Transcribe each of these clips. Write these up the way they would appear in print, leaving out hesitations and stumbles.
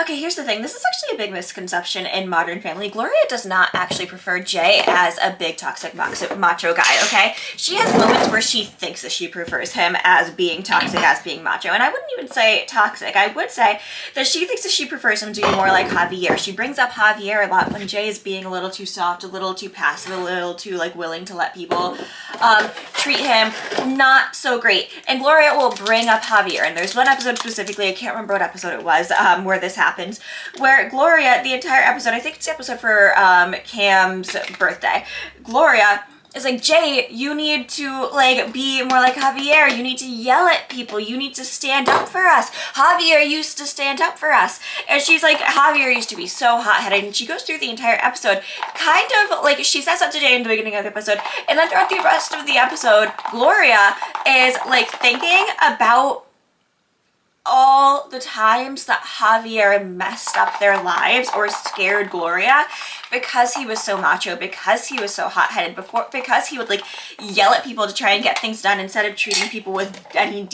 Okay, here's the thing. This is actually a big misconception in Modern Family. Gloria does not actually prefer Jay as a big toxic macho guy, okay? She has moments where she thinks that she prefers him as being toxic, as being macho. And I wouldn't even say toxic. I would say that she thinks that she prefers him to be more like Javier. She brings up Javier a lot when Jay is being a little too soft, a little too passive, a little too like willing to let people treat him not so great. And Gloria will bring up Javier. And there's one episode specifically, I can't remember what episode it was, where this happens, where Gloria, the entire episode, I think it's the episode for Cam's birthday, Gloria is like, Jay, you need to like be more like Javier. You need to yell at people. You need to stand up for us. Javier used to stand up for us. And she's like, Javier used to be so hot-headed. And she goes through the entire episode, kind of like, she says that to Jay in the beginning of the episode. And then throughout the rest of the episode, Gloria is like thinking about all the times that Javier messed up their lives or scared Gloria because he was so macho, because he was so hot-headed, because he would like yell at people to try and get things done instead of treating people with any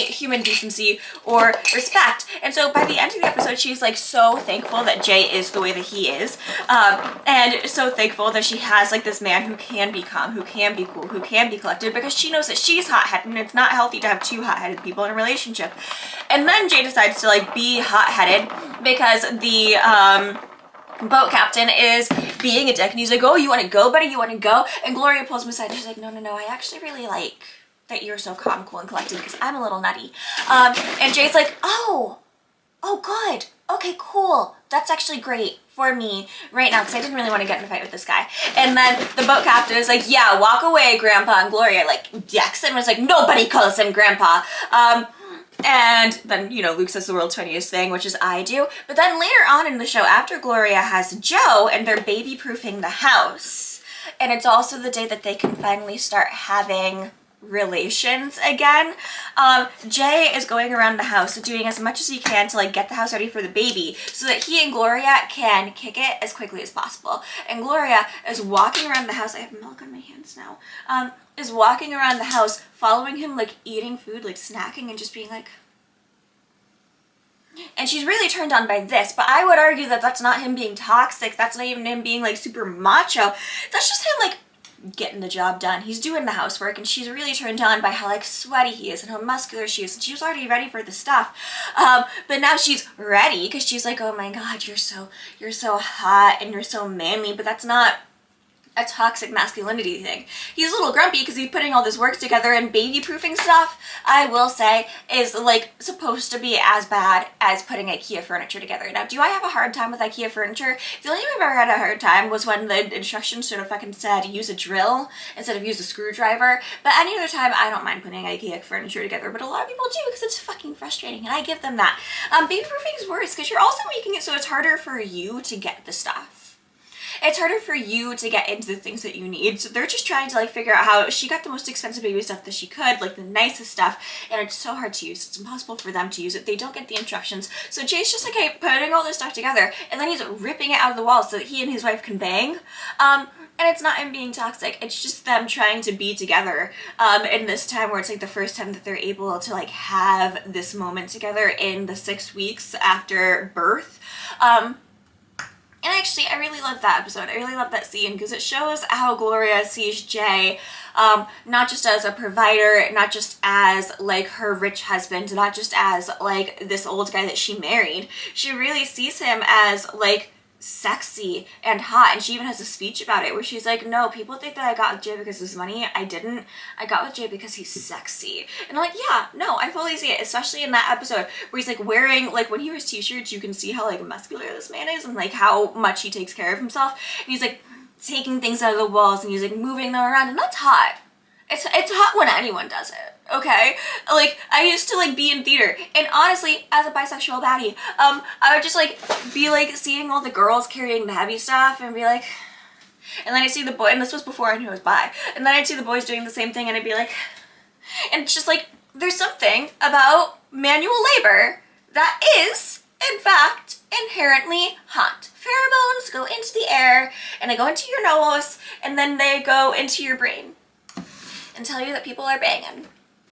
human decency or respect. And so by the end of the episode, she's like so thankful that Jay is the way that he is, and so thankful that she has like this man who can be calm, who can be cool, who can be collected, because she knows that she's hot-headed and it's not healthy to have two hot-headed people in a relationship. And then Jay decides to like be hot-headed because the boat captain is being a dick and he's like, oh, you want to go, buddy? You want to go? And Gloria pulls him aside and she's like, no, I actually really like that you're so calm, cool, and collected because I'm a little nutty. And Jay's like, oh, good. Okay, cool. That's actually great for me right now because I didn't really want to get in a fight with this guy. And then the boat captain is like, yeah, walk away, Grandpa. And Gloria like decks him and was like, nobody calls him Grandpa. And then, you know, Luke says the world's funniest thing, which is I do. But then later on in the show, after Gloria has Joe and they're baby-proofing the house, and it's also the day that they can finally start having relations again, Jay is going around the house doing as much as he can to like get the house ready for the baby so that he and Gloria can kick it as quickly as possible. And Gloria is walking around the house, I have milk on my hands now, is walking around the house following him, like eating food, like snacking and just being like, and she's really turned on by this, but I would argue that that's not him being toxic, that's not even him being like super macho, that's just him like getting the job done. He's doing the housework and she's really turned on by how like sweaty he is and how muscular she is, and she was already ready for the stuff, but now she's ready because she's like, oh my god, you're so hot and you're so manly. But that's not a toxic masculinity thing. He's a little grumpy because he's putting all this work together, and baby-proofing stuff, I will say, is like supposed to be as bad as putting IKEA furniture together. Now, do I have a hard time with IKEA furniture? The only time I've ever had a hard time was when the instructions should have fucking said use a drill instead of use a screwdriver. But any other time, I don't mind putting IKEA furniture together, but a lot of people do because it's fucking frustrating, and I give them that. Baby-proofing is worse because you're also making it so it's harder for you to get the stuff. It's harder for you to get into the things that you need. So they're just trying to like figure out how she got the most expensive baby stuff that she could, like the nicest stuff, and it's so hard to use. It's impossible for them to use it. They don't get the instructions. So Jay's just like putting all this stuff together, and then he's ripping it out of the wall so that he and his wife can bang. And it's not him being toxic. It's just them trying to be together in this time where it's like the first time that they're able to like have this moment together in the 6 weeks after birth. And actually, I really love that episode. I really love that scene because it shows how Gloria sees Jay, not just as a provider, not just as like her rich husband, not just as like this old guy that she married. She really sees him as like sexy and hot, and she even has a speech about it where she's like, no, people think that I got with Jay because of his money. I didn't. I got with Jay because he's sexy. And I'm like, yeah, no, I fully see it, especially in that episode where he's like wearing, like when he wears t-shirts, you can see how like muscular this man is and like how much he takes care of himself. And he's like taking things out of the walls and he's like moving them around, and that's hot. It's hot when anyone does it. Okay, like I used to like be in theater, and honestly, as a bisexual baddie, I would just like be like seeing all the girls carrying the heavy stuff and be like, and then I see the boy, and this was before I knew I was bi, and then I'd see the boys doing the same thing, and I'd be like, and it's just like there's something about manual labor that is, in fact, inherently hot. Pheromones go into the air, and they go into your nose, and then they go into your brain and tell you that people are banging.